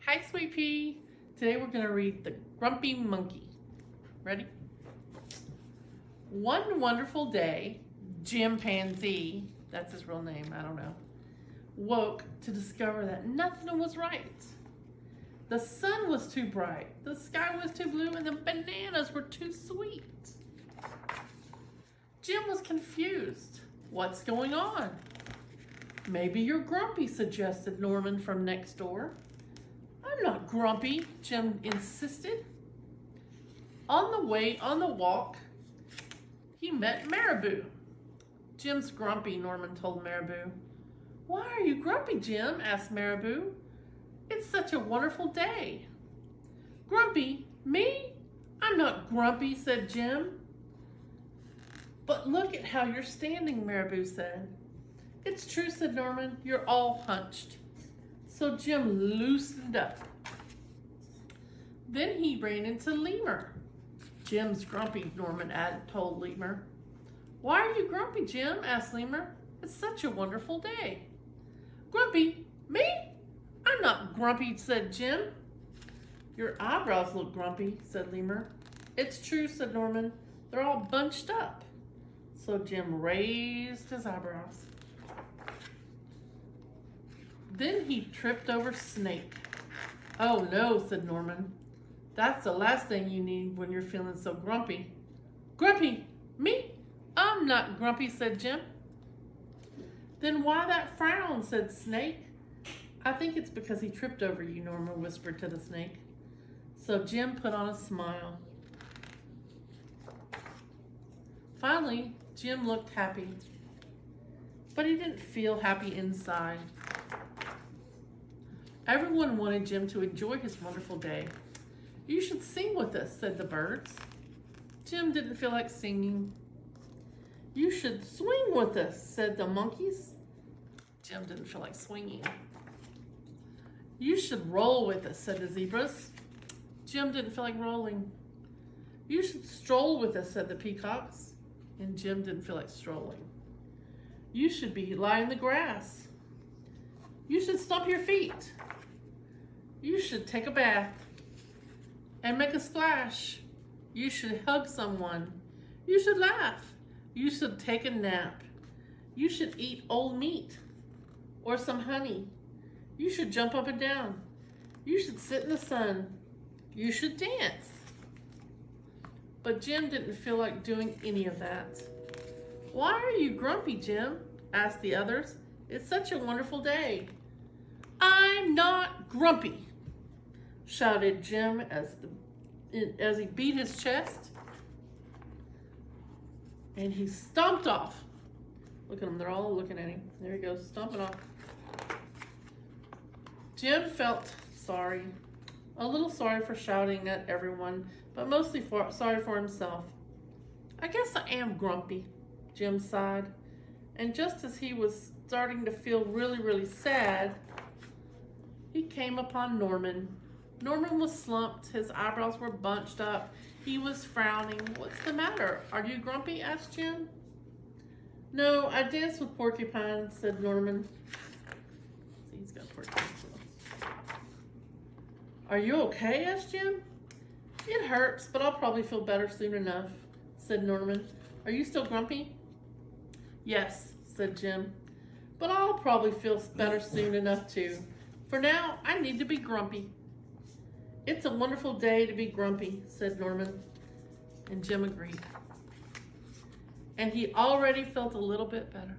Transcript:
Hi, Sweet Pea. Today we're going to read The Grumpy Monkey. Ready? One wonderful day, Chimpanzee, that's his real name, I don't know, woke to discover that nothing was right. The sun was too bright, the sky was too blue, and the bananas were too sweet. Jim was confused. What's going on? Maybe you're grumpy, suggested Norman from next door. I'm not grumpy, Jim insisted. On the walk, he met Marabou. Jim's grumpy, Norman told Marabou. Why are you grumpy, Jim? Asked Marabou. It's such a wonderful day. Grumpy? Me? I'm not grumpy, said Jim. But look at how you're standing, Marabou said. It's true, said Norman. You're all hunched. So Jim loosened up. Then he ran into Lemur. Jim's grumpy, Norman told Lemur. Why are you grumpy, Jim? Asked Lemur. It's such a wonderful day. Grumpy? Me? I'm not grumpy, said Jim. Your eyebrows look grumpy, said Lemur. It's true, said Norman. They're all bunched up. So Jim raised his eyebrows. Then he tripped over Snake. Oh no, said Norman. That's the last thing you need when you're feeling so grumpy. Grumpy? Me? I'm not grumpy, said Jim. Then why that frown, said Snake. I think it's because he tripped over you, Norman whispered to the snake. So Jim put on a smile. Finally, Jim looked happy, but he didn't feel happy inside. Everyone wanted Jim to enjoy his wonderful day. You should sing with us, said the birds. Jim didn't feel like singing. You should swing with us, said the monkeys. Jim didn't feel like swinging. You should roll with us, said the zebras. Jim didn't feel like rolling. You should stroll with us, said the peacocks. And Jim didn't feel like strolling. You should lie in the grass. You should stomp your feet. You should take a bath and make a splash. You should hug someone. You should laugh. You should take a nap. You should eat old meat or some honey. You should jump up and down. You should sit in the sun. You should dance. But Jim didn't feel like doing any of that. Why are you grumpy, Jim? Asked the others. It's such a wonderful day. I'm not grumpy, shouted Jim as he beat his chest. And he stomped off. Look at them, they're all looking at him. There he goes, stomping off. Jim felt sorry. A little sorry for shouting at everyone, but mostly sorry for himself. I guess I am grumpy, Jim sighed. And just as he was starting to feel really, really sad, he came upon Norman. Norman was slumped. His eyebrows were bunched up. He was frowning. What's the matter? Are you grumpy? Asked Jim. No, I danced with Porcupine, said Norman. See, he's got Porcupine. Are you okay? Asked Jim. It hurts, but I'll probably feel better soon enough, said Norman. Are you still grumpy? Yes, said Jim, but I'll probably feel better soon enough too. For now, I need to be grumpy. It's a wonderful day to be grumpy, said Norman, and Jim agreed. And he already felt a little bit better.